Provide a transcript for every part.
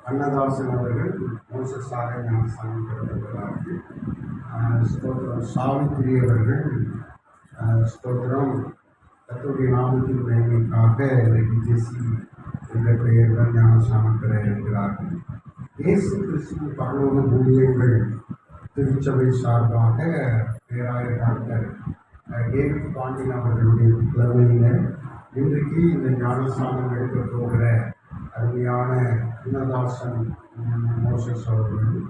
அன்னதாசன் அவர்கள் மோசஸாக ஞானஸ்தானம் பெறுகிறார்கள். ஸ்தோத்திரம். சாவித்திரி அவர்கள் ஸ்தோத்திரம் கர்த்தருடைய நாமத்தின் மகிமைக்காக ஜெசி என்ற பெயருடன் ஞானஸ்தானம் பெற இருக்கிறார்கள். இயேசு கிறிஸ்து பரலோக ஊழியர்கள் திருச்சபை சார்பாக பேராயர் டாக்டர் டேவிட் பாண்டியன் அவர்களுடைய தலைமையில் இன்றைக்கு இந்த ஞானஸ்தானம் எடுக்க போகிற அருமையான அன்னதாசன் மோசஸ் அவர்களும்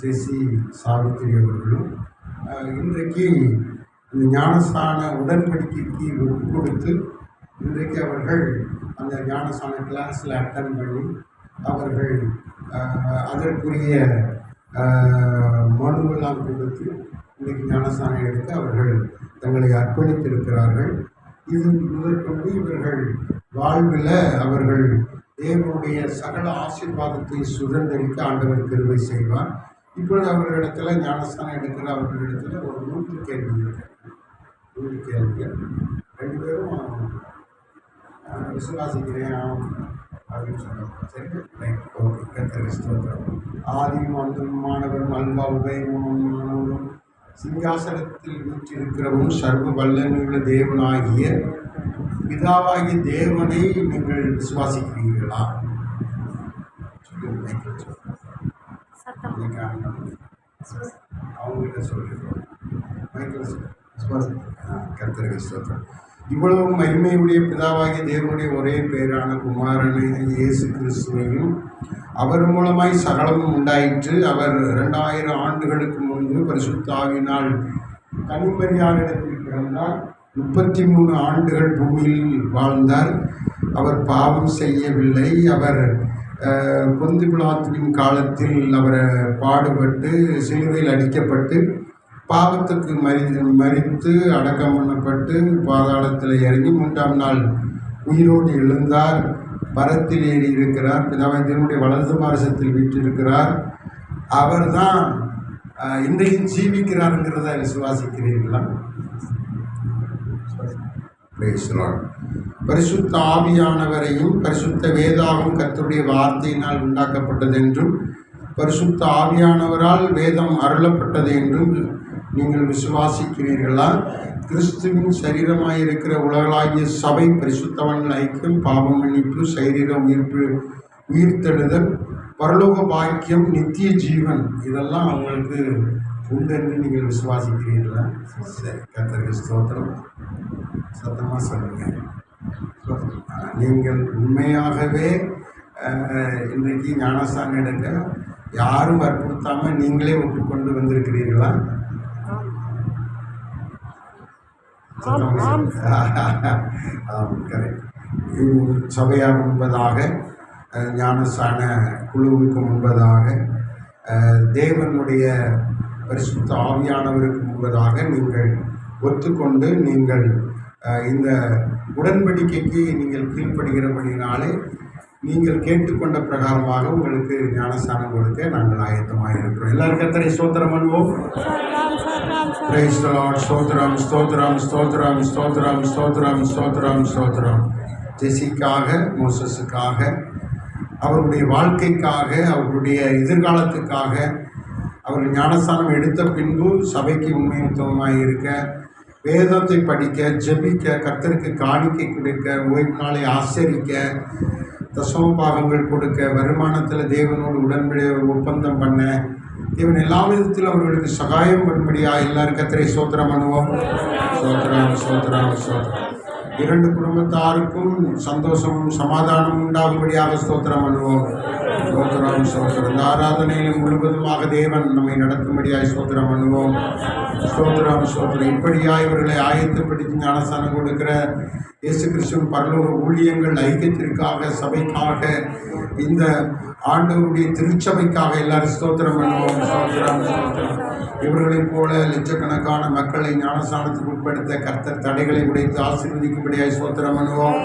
ஜெசி சாவித்திரி அவர்களும் இன்றைக்கு இந்த ஞானஸ்தான உடன்படிக்கைக்கு ஒப்பு கொடுத்து இன்றைக்கு அவர்கள் அந்த ஞானஸ்தான கிளாஸில் அட்டன் பண்ணி அவர்கள் அதற்குரிய மனுவெல்லாம் கொடுத்து இன்றைக்கு ஞானஸ்தானம் எடுத்து அவர்கள் தங்களை அர்ப்பணித்திருக்கிறார்கள். இது முதற்கொண்டு இவர்கள் வாழ்வில் அவர்கள் தேவனுடைய சகல ஆசீர்வாதத்தை சுதந்திரிக்க ஆண்டவர் கிருபை செய்வார். இப்பொழுது அவர்களிடத்தில் ஞானஸ்தானம் எடுக்கிற அவர்களிடத்தில் ஒரு 100 கேள்விகள் 100 கேள்விகள் 2 பேரும் விசுவாசிக்கிறேன் அப்படின்னு சொல்லுவாங்க. சரி, ரைட், ஓகே. கர்த்தருக்கு ஸ்தோத்திரம். ஆதியும் அந்தமானவரும் அல்வா உபயமானவரும் சிங்காசனத்தில் வீற்றிருக்கிறவும் சர்வ வல்லமையுள்ள தேவனாகிய பிதாவாகிய தேவனை நீங்கள் விசுவாசிக்கிறீர்களா? அவங்ககிட்ட சொல்லிடுறோம். கர்த்தருக்கு ஸ்தோத்திரம். இவ்வளவு மகிமையுடைய பிதாவாகிய தேவனுடைய ஒரே பெயரான குமாரனை இயேசு கிறிஸ்துவையும் அவர் மூலமாய் சகலமும் உண்டாயிற்று. அவர் 2000 ஆண்டுகளுக்கு முன்பு பரிசுத்த ஆவியினால் கன்னிமரியாளிடத்தில் பிறந்தார். 33 ஆண்டுகள் பூமியில் வாழ்ந்தார். அவர் பாவம் செய்யவில்லை. அவர் பொந்து பிலாத்துவின் காலத்தில் அவர் பாடுபட்டு சிலுவையில் அடிக்கப்பட்டு பாவத்துக்கு மரித்து அடக்கம் பண்ணப்பட்டு பாதாளத்தில் இறங்கி 3ஆம் நாள் உயிரோடு எழுந்தார். பரத்தில் ஏறி இருக்கிறார். பிதாவாகிய வலது பாரசத்தில் வீற்றிருக்கிறார். அவர் தான் இன்றைக்கும் ஜீவிக்கிறாருங்கிறத விசுவாசிக்கிறீர்களா? பரிசுத்த ஆவியானவரையும் பரிசுத்த வேதாவும் கர்த்தருடைய வார்த்தையினால் உண்டாக்கப்பட்டது என்றும் பரிசுத்த ஆவியானவரால் வேதம் அருளப்பட்டது என்றும் நீங்கள் விசுவாசிக்கிறீர்களா? கிறிஸ்துவின் சரீரமாயிருக்கிற உலகளாகிய சபை பரிசுத்தவன்கள் ஐக்கியம், பாவம் மன்னிப்பு, சரீர உயிர்த்தெழுதல், பரலோக பாக்கியம், நித்திய ஜீவன் இதெல்லாம் அவங்களுக்கு உண்டு என்று நீங்கள் விசுவாசிக்கிறீர்களா? சரி, கர்த்தருக்கு ஸ்தோத்திரம். சத்தமாக சொல்லுங்கள். நீங்கள் உண்மையாகவே இன்றைக்கு ஞானஸ்தானம் எடுக்க யாரும் வற்புறுத்தாமல் நீங்களே ஒப்புக்கொண்டு வந்திருக்கிறீர்களா? கரெக்ட். சபையார் முன்பதாக ஞானஸ்தான குழுவுக்கு முன்பதாக தேவனுடைய பரிசுத்த ஆவியானவருக்கு முன்பதாக நீங்கள் ஒத்துக்கொண்டு நீங்கள் இந்த உடன்படிக்கைக்கு நீங்கள் கீழ்ப்படுகிறபடினாலே நீங்கள் கேட்டுக்கொண்ட பிரகாரமாக உங்களுக்கு ஞானஸ்தானம் கொடுக்க நாங்கள் ஆயத்தமாக இருக்கிறோம். எல்லாரும் கர்த்தரை ஸ்தோத்திரம் பண்ணுவோம். Praise the Lord. ஸ்தோத்திரம் ஸ்தோத்திரம் ஸ்தோத்திரம் ஸ்தோத்திரம் ஸ்தோத்திரம் ஸ்தோத்திரம் ஸ்தோத்திரம். ஜெசிக்காக, மோசஸுக்காக, அவருடைய வாழ்க்கைக்காக, அவருடைய எதிர்காலத்துக்காக, அவர்கள் ஞானஸ்தானம் எடுத்த பின்பு சபைக்கு உண்மையுத்தமாக இருக்க, வேதத்தை படிக்க, ஜெபிக்க, கர்த்தருக்கு காணிக்கை கொடுக்க, ஓய்வு நாளை ஆசரிக்க, தசம பாகங்கள் கொடுக்க, வருமானத்தில் தேவனோடு உடன்படிக்கை ஒப்பந்தம் பண்ண, தேவன் எல்லா விதத்திலும் அவர்களுக்கு சகாயம் பண்ணும்படியாக எல்லாரும் கர்த்தரை ஸ்தோத்திரம் பண்ணுவோம். ஸ்தோத்திரம் ஸ்தோத்திரம் ஸ்தோத்திரம். 2 குடும்பத்தாருக்கும் சந்தோஷமும் சமாதானமும் உண்டாகும்படியாக ஸ்தோத்திரம் பண்ணுவோம். ஸ்தோத்திரம் ஸ்தோத்திரம். இந்த ஆராதனையிலும் முழுவதுமாக தேவன் நம்மை நடத்தும்படியாக ஸ்தோத்திரம் பண்ணுவோம். ஸ்தோத்திரம் ஸ்தோத்திரம். இப்படியாக இவர்களை ஆயத்தப்படுத்தி ஞானஸ்தானம் கொடுக்கிற இயேசு கிறிஸ்துவின் பரலோக ஊழியங்கள் ஐக்கியத்திற்காக, சபைக்காக, இந்த ஆண்டவருடைய திருச்சபைக்காக எல்லாரும் ஸ்தோத்திரம் பண்ணுவோம். ஸ்தோத்திரம் ஸ்தோத்திரம். இவர்களைப் போல லட்சக்கணக்கான மக்களை ஞானஸ்தானத்துக்கு உட்படுத்த கர்த்தர் தடைகளை உடைத்து ஆசீர்வதிக்கும்படியாக ஸ்தோத்திரம் பண்ணுவோம்.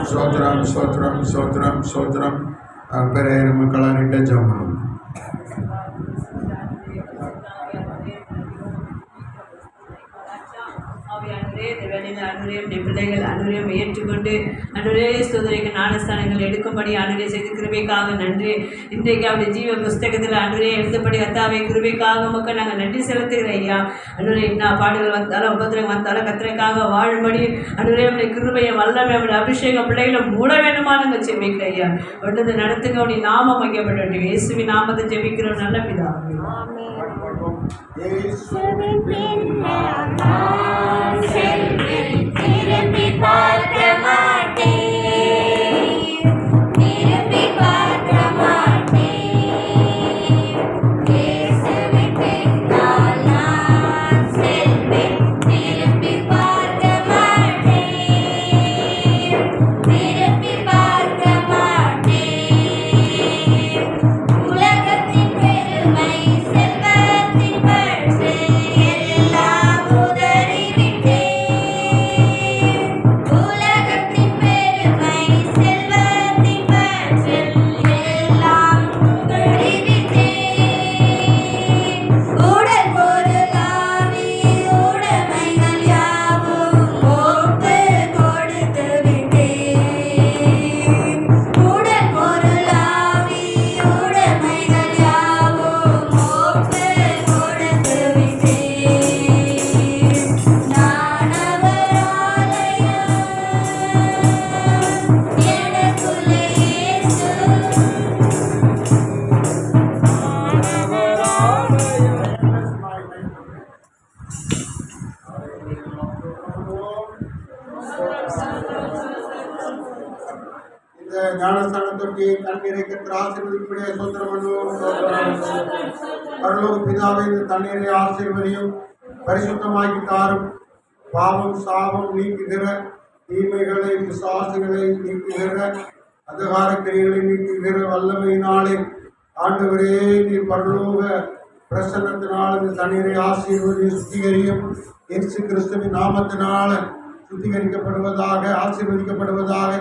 ஸ்தோத்திரம் ஸ்தோத்திரம் ஸ்தோத்திரம் ஸ்தோத்திரம். பிற மக்களாரிட்ட ஜெபம். Avian இந்த வேலையில் அன்றைய பிள்ளைகள் அன்றையம் ஏற்றுக்கொண்டு அன்றைய சோதனைக்கு ஞானஸ்தானங்கள் எடுக்கும்படி அன்றைய செய்த கிருபைக்காக நன்றி. இன்றைக்கு அவருடைய ஜீவ புஸ்தகத்தில் அன்றைய எழுதப்படி கத்தாவை கிருபைக்காக மக்கள் நாங்கள் நன்றி செலுத்துகிறோம் ஐயா. அன்றைய என்ன பாடுகள் வந்தாலும் உபத்திரம் வந்தாலும் கத்திரைக்காக வாழும்படி அன்றைய அவருடைய கிருபையை வல்லமை அவருடைய அபிஷேக பிள்ளைகளை மூட வேண்டுமா நாங்கள் ஜெபிக்கிறோம் ஐயா. ஒன்றது நடத்துங்க அவருடைய நாமம் வைக்கப்பட்டு இயேசுவின் நாமத்தை ஜெபிக்கிறோம் நல்ல பிதாவே. திரும்பி பார்க்க மாட்டேன், திரும்பி பார்க்க மாட்டேன். இயேசுவின் பின்னால் நான் செல்வேன், திரும்பி பார்க்க மாட்டேன், திரும்பி பார்க்க மாட்டேன். உலகத்தின் பெருமை செல்வத்தின் பற்று எல்லாம் உதறிவிட்டேன். உலகத்தின் பெருமை செல்வத்தின் பற்று எல்லாம் உதறிவிட்டேன். உடல் பொருள் ஆவி உடைமைகள் யாவும் ஒப்பு கொடுத்து விட்டேன். உடல் பொருள் ஆவி உடைமைகள் யாவும் ஒப்பு கொடுத்து விட்டேன். நான் அவர் ஆலயம், எனக்குள்ளே இயேசு. இந்த ஞானஸ்தானத்தொட்டி தண்ணீரை கற்று ஆசீர்வதிப்படியே சோத்திரம் பண்ணுவோம். பரலோக பிதாவை இந்த தண்ணீரை ஆசீர்வதியும் பரிசுத்தமாக்கி தாரும். பாவம் சாபம் நீக்குகிற தீமைகளை பிசாசுகளை நீக்குகிற அந்தகார கிரியைகளை நீக்குகிற வல்லமையினாலே ஆண்டவரே நீர் பரலோக பிரசன்னத்தினால் இந்த தண்ணீரை ஆசீர்வதி சுத்திகரியும். இயேசு கிறிஸ்துவின் நாமத்தினால சுத்திகரிக்கப்படுவதாக ஆசீர்வதிக்கப்படுவதாக.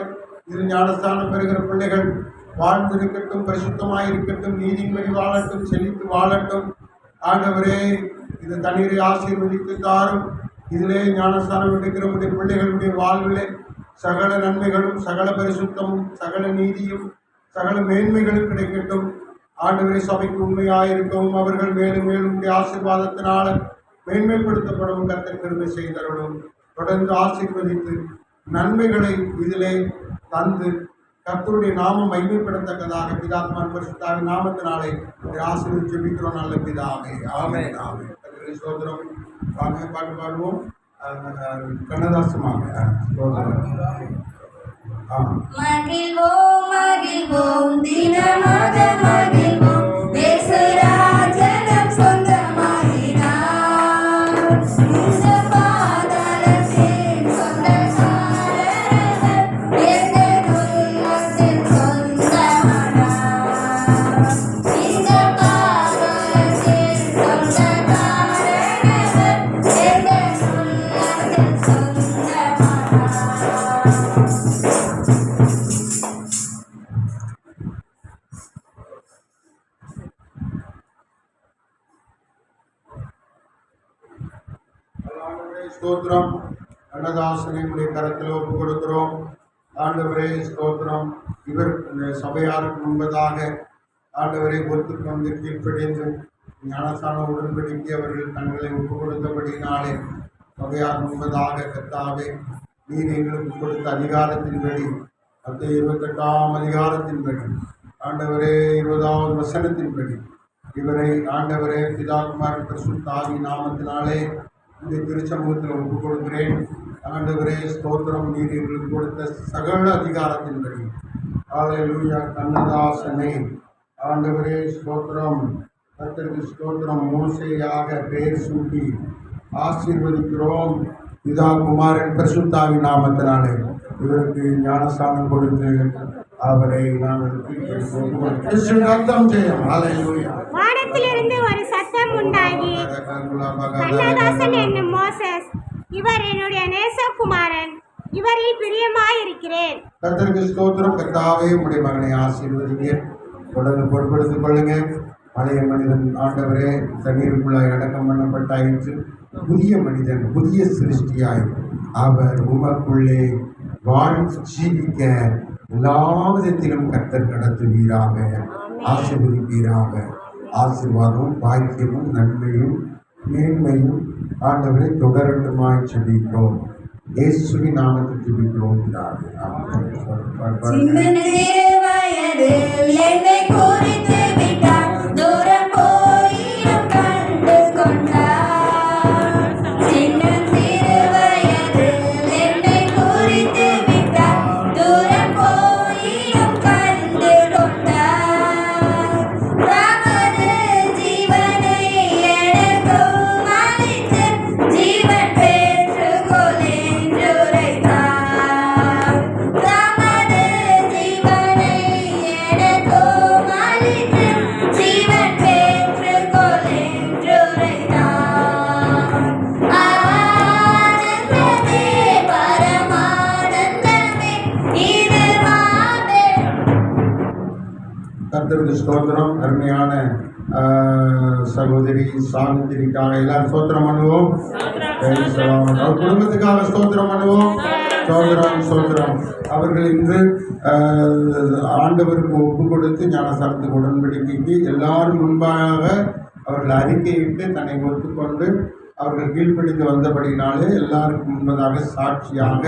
இதில் ஞானஸ்தானம் பெறுகிற பிள்ளைகள் வாழ்ந்திருக்கட்டும், பரிசுத்தமாயிருக்கட்டும், நீதிபதி வாழட்டும், செழித்து வாழட்டும். ஆண்டவரே இந்த தண்ணீரை ஆசீர்வதித்து தாரும். இதிலே ஞானஸ்தானம் எடுக்கிற பிள்ளைகளுடைய வாழ்விலே சகல நன்மைகளும் சகல பரிசுத்தமும் சகல நீதியும் சகல மேன்மைகளும் கிடைக்கட்டும். ஆண்டவரே சபைக்கு உண்மையாயிருக்கவும் அவர்கள் மேலும் மேலும் ஆசீர்வாதத்தினால மேன்மைப்படுத்தப்படவும் கர்த்தர் கிருபை செய்தருளும். தொடர்ந்து ஆசீர்வதித்து நன்மைகளை இதிலே தந்து கர்த்தருடைய நாமம் மகிமைப்படத்தக்கதாக பிதாத்மான் பரிசுத்தாவின் நாமத்தினாலே ஆசீர்வதித்து ஜெபிக்கிறோம் நல்ல பிதாவே. ஆமென் ஆமென். கர்த்தருடைய ஸ்தோத்திரம். வாங்க பாட்டு பாடுவோம். கண்ணதாசமாக மகிழ்வோம் மகிழ்வோம் தினமாக மகிழ்வோம், தேசராஜனம் சொந்தமாயினார். இந்த பாதாளத்தின் சொந்தக்காரர், எங்கள் உள்ளத்தின் சொந்தமானார். இந்த பாதாளத்தின் சொந்தக்காரர், எங்கள் உள்ளத்தின் சொந்தமானார். ஸ்தோத்திரம். கண்ணதாசனை உடைய கரத்தில் ஒப்பு கொடுக்கிறோம். ஆண்டவரே ஸ்தோத்திரம். இவர் சபையாருக்கு முன்பதாக ஆண்டவரை ஒத்துக்கொண்டு கீழ்ப்படிந்து ஞானஸ்தான உடன்படிக்கை அவர்கள் தங்களை ஒப்பு கொடுத்தபடியினாலே சபையார் முன்பதாக கர்த்தாவே நீர் எங்களுக்கு கொடுத்த அதிகாரத்தின்படி 28ஆம் அதிகாரத்தின்படி ஆண்டவரே 20வது வசனத்தின்படி இவரை ஆண்டவரே பிதாகுமார் பரிசுத்த ஆவி நாமத்தினாலே இந்த திருச்சமூகத்தில் ஒப்பு கொடுக்கிறேன். ஆண்டவரே ஸ்தோத்திரம். நீர் எங்களுக்கு கொடுத்த சகல அதிகாரத்தின்படி ஹல்லேலூயா. கண்ணதாசனை ஆண்டவரே ஸ்தோத்திரம். கர்த்தருக்கு ஸ்தோத்திரம். மோசேயாக பெயர் சூட்டி ஆசீர்வதிக்கிறோம். பிதா குமாரன் பரிசுத்தாவின் நாமத்தினாலே இவருக்கு ஞானஸ்தானம் கொடுத்து அவரை ரத்தம் செய்யும். ஹல்லேலூயா. வானத்திலிருந்து ஒரு சத்தம் உண்டாகி, கண்ணதாசன் என்னும் மோசஸ், இவர் என்னுடைய நேசகுமாரன், இவரில் பிரியமாயிருக்கிறேன். கர்த்தருக்கு ஸ்தோத்திரம். கர்த்தாவே உம்முடைய மகனை ஆசீர்வதிங்க. தொடர்ந்து பொறுப்படுத்திக் கொள்ளுங்க. பழைய மனிதன் ஆண்டவரே தண்ணீருக்குள்ளாய் அடக்கம் பண்ணப்பட்டாயிற்று. புதிய மனிதன் புதிய சிருஷ்டியாய் அவர் உமக்குள்ளே வாழ்ந்து ஜீவிக்க எல்லா விதத்திலும் கர்த்தர் நடத்துவீராக, ஆசீர்வதிப்பீராக. ஆசீர்வாதமும் பாக்கியமும் நன்மையும் மேன்மையும் ஆண்டவரை தொடரட்டுமாய் செபிக்கிறோம். இயேசுவின் நாமத்தில் ஜெபிக்கிறோம் பிதாவே. ஆமென். சின்னஞ்சிறு வயதில் என்னை குறித்து விட்டார், தூரம் போயினும் கண்டு கொண்டார். சின்னஞ்சிறு வயதில் என்னை குறித்து விட்டார், தூரம் போயினும் கண்டு கொண்டார். தமது ஜீவனை எனக்கும் அளித்து ஜீவன் பெற்றுக்கொள் என்றுரைத்தார். தமது ஜீவனை எனக்கும் அளித்து ஜீவன் பெற்றுக்கொள் என்றுரைத்தார். ஆனந்தமே பரமானந்தமே இது மாபெரும். கர்த்தருக்கு ஸ்தோத்திரம். அருமையான சகோதரி சாவித்திரிக்காக எல்லாரும் ஸ்தோத்திரம் பண்ணுவோம். Praise the Lord. அவர் குடும்பத்துக்காக ஸ்தோத்திரம் பண்ணுவோம். ஸ்தோத்திரம் ஸ்தோத்திரம். அவர்கள் இன்று ஆண்டவருக்கு ஒப்பு கொடுத்து ஞானஸ்தானத்துக்கு உடன்படிக்கைக்கு எல்லாரும் முன்பாக அவர்கள் அறிக்கையிட்டு தன்னை ஒத்துக்கொண்டு அவர்கள் கீழ்ப்படிந்து வந்தபடினாலே எல்லாருக்கும் முன்பதாக சாட்சியாக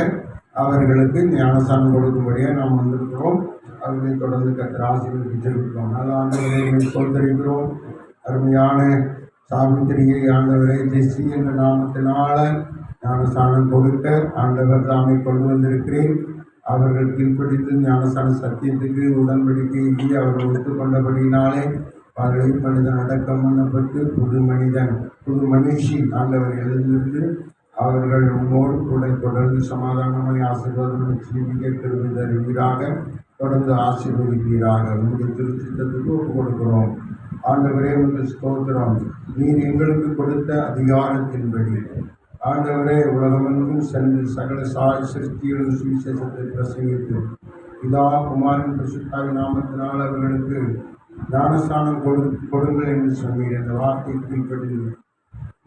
அவர்களுக்கு ஞானஸ்தானம் கொடுக்கும்படியாக நாம் வந்திருக்கிறோம். அவர்களை தொடர்ந்து கர்த்தர் ஆசீர்வதித்து ஜெபிக்கிறோம். நல்ல ஆண்டவரை சோதரிக்கிறோம். அருமையான சாவித்திரியை ஆண்டவரை ஜெசி என்ற நாமத்தினால ஞானஸ்தானம் கொடுக்க ஆண்டவர் தாமை கொண்டு வந்திருக்கிறேன். அவர்கள் கீழ்ப்படித்து ஞானஸ்தான சத்தியத்துக்கு உடன்படிக்கைக்கு அவர்கள் ஒத்துக்கொண்டபடினாலே பழைய மனிதன் அடக்கம் பண்ணப்பட்டு புது மனிதன் புது மனுஷி ஆண்டவர் எழுந்திருந்து அவர்கள் உன்னோடு கூட தொடர்ந்து சமாதானமாய் ஆசீர்வாதம் ஜீவிக்க கிருபை தருவீராக, தொடர்ந்து ஆசீர்வதிப்பீராக. உங்களுடைய திருச்சித்தத்துக்கு ஒப்பு கொடுக்கிறோம். ஆண்டவரே உங்களுக்கு ஸ்தோத்திரம். நீர் எங்களுக்கு கொடுத்த அதிகாரத்தின்படி ஆண்டவரே உலகமெங்கும் சென்று சகல சிருஷ்டிகளும் சுவிசேஷத்தை பிரசங்கித்து பிதா குமாரன் பரிசுத்தாவின் நாமத்தினால் அவர்களுக்கு ஞானஸ்தானம் கொடுங்கள் என்று சொன்னீர். அந்த வார்த்தை கீழ்ப்படி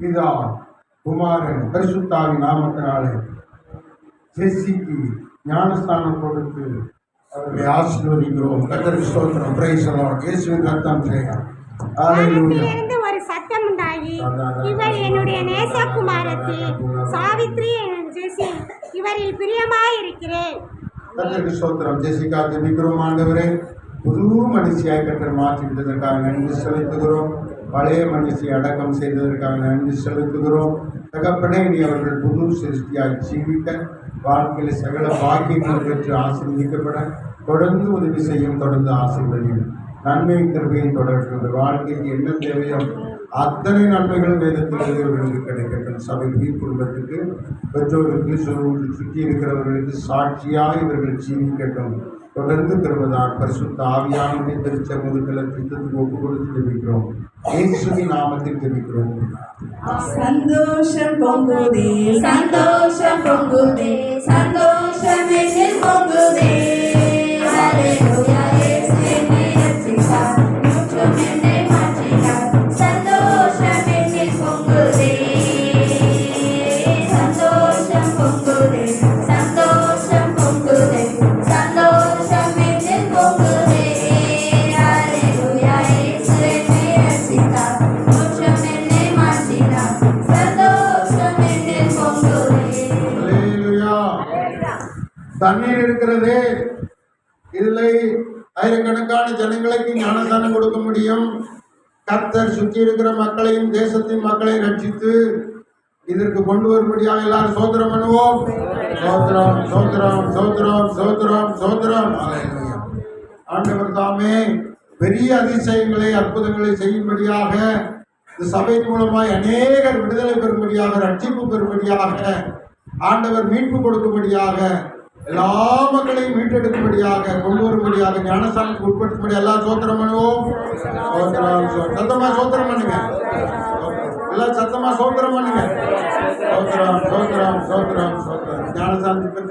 பிதா குமாரன் பரிசுத்தாவின் நாமத்தினாலே ஜெசிக்கு ஞானஸ்தானம் கொடுத்து அவர்களை ஆசீர்வதிக்கிறோம். கர்த்தருக்கு ஸ்தோத்திரம். Praise the Lord. இயேசுவின் ரத்தம் ஜெயம். ஹalleluya. வானத்திலிருந்து ஒரு சத்தம் உண்டாகி, இவர் என்னுடைய நேசகுமாரத்தி, சாவித்ரி என் ஜெசி, இவரில் பிரியமாயிருக்கிறேன். கர்த்தருக்கு ஸ்தோத்திரம். ஜெசிகா ஜெபிக்கிறோம். ஆண்டவரே புது மனுஷியாய் கர்த்தர் மாற்றிவிட்டதற்காக நன்றி செலுத்துகிறோம். பழைய மனுஷியை அடக்கம் செய்ததற்காக நன்றி செலுத்துகிறோம். தகப்பனே நீ அவர்கள் புது சிருஷ்டியாய் ஜீவிக்க வாழ்க்கையில் சகல பாக்கியங்கள் பெற்று ஆசீர்வதிக்கப்பட தொடர்ந்து உதவி செய்யும். தொடர்ந்து ஆசீர்வதியும். நன்மையும் கிருபையும் தொடர்கிறது. வாழ்க்கைக்கு என்ன தேவையோ அத்தனை நன்மைகளும் வேதத்தில் இவர்களுக்கு கிடைக்கட்டும். சபைக்கு, குடும்பத்துக்கு, பெற்றோருக்கு, சுற்றி இருக்கிறவர்களுக்கு சாட்சியாக இவர்கள் ஜீவிக்கட்டும். தொடர்ந்து பெறுவதால் பரிசுத்த ஆவியானவரை திருச்சமுதல திட்டத்துக்கு ஒப்பு கொடுத்து ஜெபிக்கிறோம். இயேசுவின் நாமத்தில் ஜெபிக்கிறோம். சந்தோஷம் பொங்குதே, சந்தோஷம் பொங்குதே, சந்தோஷம் என்னில் பொங்குதே. ஹalleluya. இயேசுவே ரட்சித்தார், முற்றும் என்னை மாற்றினார். சந்தோஷம் என்னில் பொங்குதே, சந்தோஷம் பொங்குதே, சந்தோஷம் பொங்குதே, சந்தோஷம் என்னில் பொங்குதே. ஹalleluya. இயேசுவே ரட்சித்தார், முற்றும் என்னை மாற்றினார். சந்தோஷம் என்னில் பொங்குதே. ஹalleluya. தண்ணீர் இருக்கிறது. இதில் ஆயிரக்கணக்கான ஜனங்களுக்கு ஞானஸ்தானம் கொடுக்க முடியும். கர்த்தர் சுற்றி இருக்கிற மக்களையும் தேசத்தின் மக்களை ரட்சித்து இதற்கு கொண்டு வரும்படியாக எல்லாரும் சோத்திரம் பண்ணுவோம். சோத்திரம் சோத்திரம் சோத்திரம் சோத்திரம் சோத்திரம். ஹalleluya. ஆண்டவர் தாமே பெரிய அதிசயங்களை அற்புதங்களை செய்யும்படியாக இந்த சபையின் மூலமாய் அநேகர் விடுதலை பெறும்படியாக, ரட்சிப்பு பெறும்படியாக, ஆண்டவர் மீட்பு கொடுக்கும்படியாக, எல்லா மக்களையும் மீட்டெடுக்கும்படியாக, கொண்டு வரும்படியாக, ஞானஸ்தானத்துக்கு உட்படுத்தும்படி எல்லாம் சோத்திரம் பண்ணுவோம். சோத்திரம் சத்தமா சோத்திரம் பண்ணுங்க. எல்லாம் சத்தமா சோத்திரம் பண்ணுங்க. சோத்திரம் சோத்திரம் சோத்திரம் சோத்திரம். ஞானஸ்தானத்தை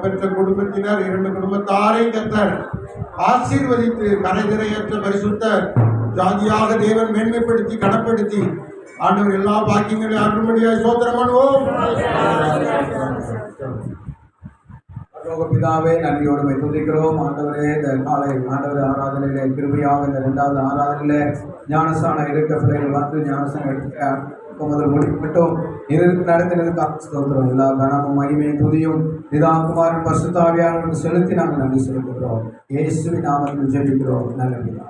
பெற்ற குடும்பத்தினர் 2 குடும்பத்தாரை கர்த்தர் ஆசீர்வதித்து கரைதிரையற்ற பரிசுத்த ஜாதியாக தேவன் மேன்மைப்படுத்தி கனப்படுத்தி ஆண்டவர் எல்லா பாக்கியங்களையும் ஆற்றும்படியாக ஸ்தோத்திரம் பண்ணுவோம். பிதாவே, நன்றியோடு துதிக்கிறோம். ஆண்டவரே, இந்த காலை ஆண்டவர் ஆராதனையிலே கிருபையாக இந்த 2வது ஆராதனையிலே ஞானஸ்தானம் எடுக்க பிள்ளைகள் வந்து ஞானஸ்தானம் எடுக்க முதல் முடிக்கட்டும் நடத்தினதுக்காக ஸ்தோத்திரம். எல்லா கனமும் மகிமையும் துதியும் பிதாகுமாரன் பரிசுத்த ஆவியானவருக்கு செலுத்தி நாங்கள் நன்றி செலுத்துகிறோம். இயேசுவின் நாமத்தில் ஜெபிக்கிறோம். நல்ல பிதா.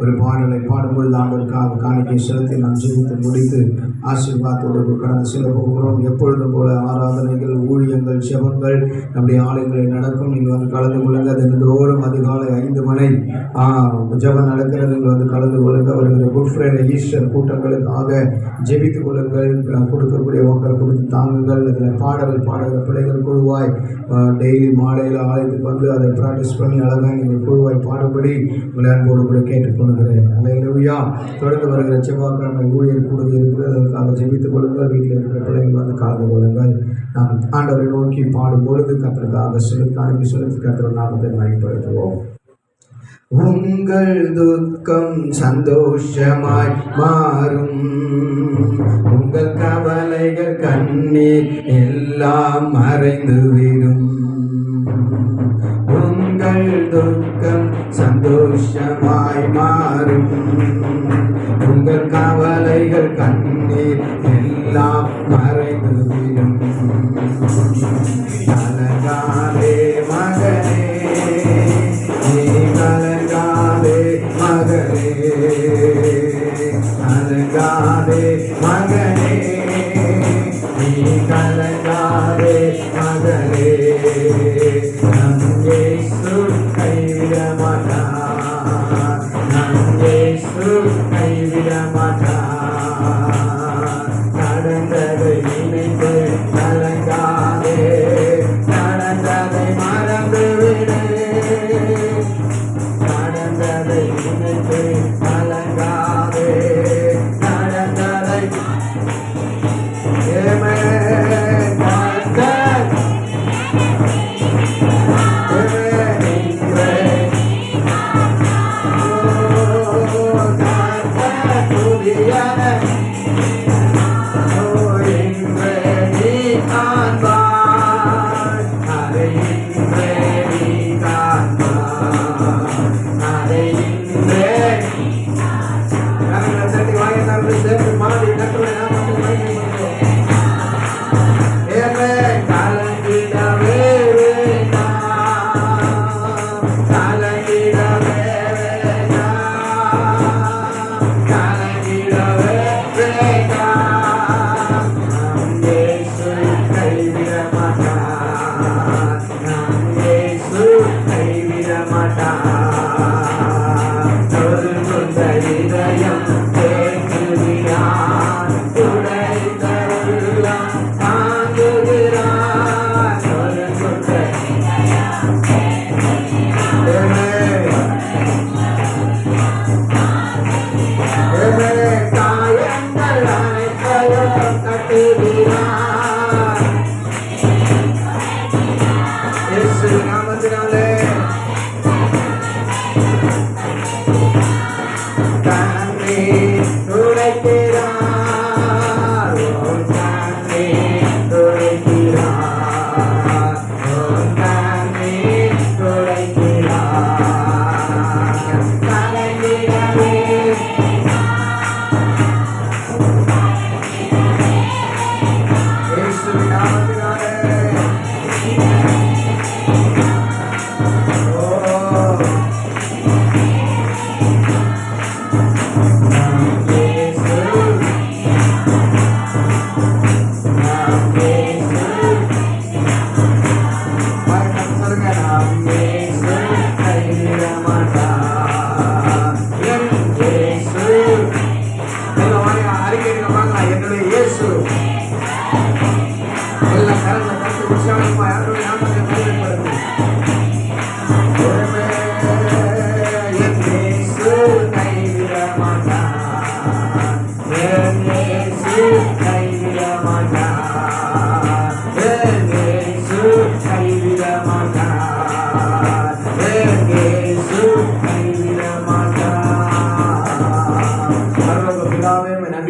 ஒரு பாடலை பாடும்பொழுது ஆண்டவருக்காக காணிக்கை செலுத்தி நாம் ஜெபித்து முடித்து ஆசீர்வாதத்தோடு கடந்து செல்ல போகிறோம். எப்பொழுதும் போல ஆராதனைகள், ஊழியங்கள், ஜெபங்கள் நம்முடைய ஆலயங்களில் நடக்கும். நீங்கள் வந்து கலந்து கொள்ளுங்க. தினந்தோறும் அதிகாலை 5 மணி ஜெபம் நடக்கிறது. நீங்கள் வந்து கலந்து கொள்ளுங்க. வருகிற குட் ஃப்ரைடே, ஈஸ்டர் கூட்டங்களுக்காக ஜெபித்துக் கொள்ளுங்கள். கொடுக்கக்கூடிய மக்கள் கொடுத்து தாங்குங்கள். அதில் பாடல்கள் பாடுகிற பிள்ளைகள் குழுவாய் டெய்லி மாலையில் ஆலயத்துக்கு வந்து அதை ப்ராக்டிஸ் பண்ணி அழகாக நீங்கள் குழுவாய் பாடும்படி உங்களை அன்போடு கூட கேட்டுக்கொள்ளுகிறேன். அல்லேலூயா. தொடர்ந்து வருகிற செவ்வாய்க்கிழமை ஊழியர் கூடுதல் இருக்கிறது. அதற்காக ஜெபித்துக் கொள்ளுங்கள். வீட்டில் இருக்கிற பிள்ளைகள் வந்து கலந்து கொள்ளுங்கள். நாம் ஆண்டவரை நோக்கி பாடும் பொழுது கர்த்தருக்காக காணிக்கை செலுத்தி கர்த்தர் நாமத்தை மகிமைப்படுத்துவோம். உங்கள் துக்கம் சந்தோஷமாய் மாறும், உங்கள் கவலைகள் கண்ணீர் எல்லாம் மறைந்துவிடும். உங்கள் துக்கம் சந்தோஷமாய் மாறும், உங்கள் கவலைகள் கண்ணீர் எல்லாம் மறைந்துவிடும். கலங்காதே மகனே, நீ கலங்காதே மகனே, கலங்காதே மகனே, நீ கலங்காதே மகனே. நம் இயேசு கைவிட மாட்டார், நம் இயேசு கைவிட மாட்டார். நடந்ததை நினைத்து கலங்காதே, நடந்ததை மறந்துவிடு. நடந்ததை நினைத்து கலங்காதே, நடந்ததை Yeah.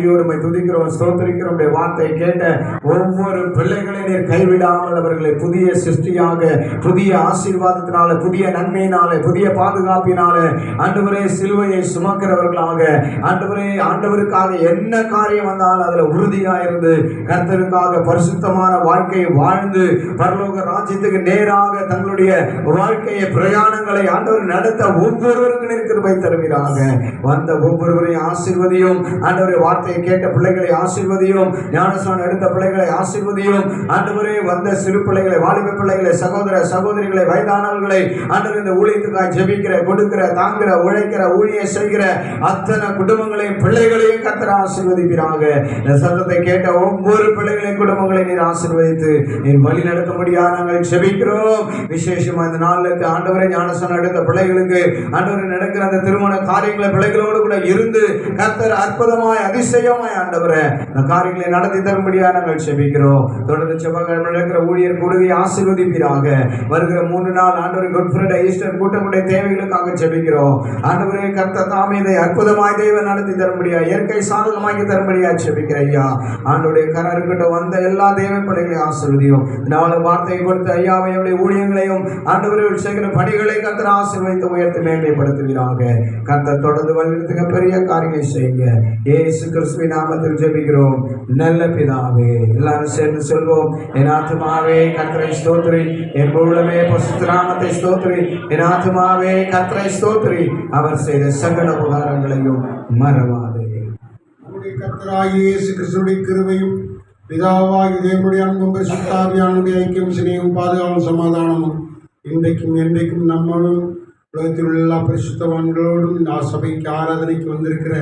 நன்றியோடு உம்மை துதிக்கிறோம், ஸ்தோத்திரிக்கிறோம். உம்முடைய வார்த்தையை கேட்ட ஒவ்வொரு பிள்ளைகளை நீர் கைவிடாமல் அவர்களை புதிய சிருஷ்டியாக, புதிய ஆசீர்வாதத்தினால, புதிய நன்மையினால, புதிய பாதுகாப்பினால ஆண்டவரே சிலுவையை சுமக்கிறவர்களாக, ஆண்டவரே ஆண்டவருக்காக என்ன காரியம் வந்தாலும் அதுல உறுதியா இருந்து கர்த்தருக்காக பரிசுத்தமான வாழ்க்கையை வாழ்ந்து பரலோக ராஜ்யத்துக்கு நேராக தங்களுடைய வாழ்க்கையை பிரயாணங்களை ஆண்டவர் நடத்த ஒவ்வொருவருக்கும் கிருபை தருவீராக. வந்த ஒவ்வொருவரையும் ஆசீர்வதியும். ஆண்டவரே வார்த்தையை கேட்ட பிள்ளைகளை ஆசீர்வதியும். ஞானஸ்நானம் எடுத்த பிள்ளைகளை ஆசீர்வதியும். ஆண்டவரே வந்த சிறு பிள்ளைகளை, வாலிப பிள்ளைகளை, சகோதர சகோதரிகளை, வயதானவர்களை, ஆண்டவர் இந்த ஊழியத்துக்காக ஜெபிக்கிற, கொடுக்கிற, தாங்குகிற, உழைக்கிற, ஊழியம் செய்கிற அத்தனை குடும்பங்களையும் பிள்ளைகளையும் கர்த்தர் ஆசீர்வதிப்பீராக. இந்த சத்தத்தை கேட்ட ஒவ்வொரு பிள்ளைகளையும் குடும்பங்களை நீர் ஆசீர்வதித்து நீர் வழி நடத்த முடியாது நாங்கள் ஜெபிக்கிறோம். விசேஷமா இந்த நாளுக்கு ஆண்டவரை ஞானஸ்நானம் எடுத்த பிள்ளைகளுக்கு ஆண்டவரை நடக்கிற அந்த திருமண காரியங்களை பிள்ளைகளோடு கூட இருந்து கர்த்தர் அற்புதமாய் அதிசயமாய் ஆண்டவரை இந்த காரியங்களை நடத்தி தரும்படியாக நாங்கள் ஜெபிக்கிறோம். தொடர்ந்து செவ்வாய்க்கிழமை நடக்கிற ஊழியர் கூடுகையை ஆசீர்வதிப்பீராக. வருகிற 3 நாள் ஆண்டவரை குட் ஃப்ரைடே, ஈஸ்டர் கூட்டமுடைய தேவைகளுக்காக ஜெபிக்கிறோம். ஆண்டவரே கர்த்தர் தாமே இதை அற்புதமாய் தேவன் நடத்தி தரும்படியா, இயற்கை சாதகமாக்கி தரும்படியா ஜெபிக்கிற ஐயா. ஆண்டவருடைய கரம் இருக்கட்டும். வந்த எல்லா தேவ பிள்ளைகளையும் ஆசீர்வதியும். நாலு வார்த்தையை கொடுத்த ஐயாவையுடைய ஊழியங்களையும் ஆண்டவர்கள் செய்கிற பணிகளை கர்த்தர் ஆசீர்வதித்து உயர்த்தி மேன்மைப்படுத்துவீராக. கர்த்தர் தொடர்ந்து வழிநடத்துங்க, பெரிய காரியங்களை செய்யுங்க. இயேசு கிறிஸ்துவின் நாமத்தில் ஜெபிக்கிறோம் நல்ல பிதாவே. எல்லாரும் சேர்ந்து சொல்வோம். என் ஆத்துமாவே கர்த்தரை ஸ்தோத்திரி, என் உள்ளமே பரிசுத்த நாமத்தை ஸ்தோத்திரி, என் ஆத்துமாவே கர்த்தரை ஸ்தோத்திரி, அவர் செய்த சகல உபகாரங்களையும் மறவாதே. கர்த்தராகிய இயேசு கிறிஸ்துவின் கிருபையும் பிதாவாகிய தேவனுடைய அன்பும் பரிசுத்த ஆவியானவருடைய ஐக்கியம், சிநேகமும், பாதுகாப்பும், சமாதானமும் இன்றைக்கும் என்றைக்கும் நம்மளும் உலகத்தில் உள்ள எல்லா பரிசுத்தவான்களோடும் சபைக்கு ஆராதனைக்கு வந்திருக்கிற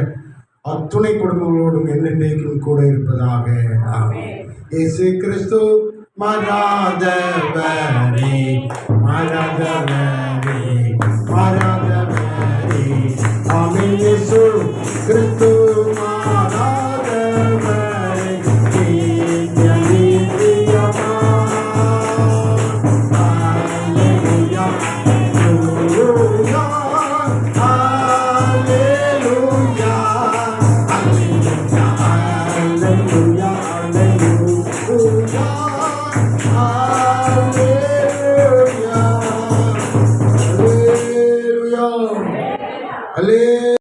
அத்துணை குடும்பங்களோடும் என்னென்றைக்கும் கூட இருப்பதாக. இயேசு கிறிஸ்து மராதவரே, மராதவரே, மராதவரே. ஆமென். இயேசு கிறிஸ்து மராதவரே, நித்திய நித்தியமா. ஹல்லேலூயா, ஹல்லேலூயா, ஹல்லேலூயா, ஹல்லேலூயா, ஹல்லேலூயா, ஹல்லேலூயா, ஹல்லேலூயா.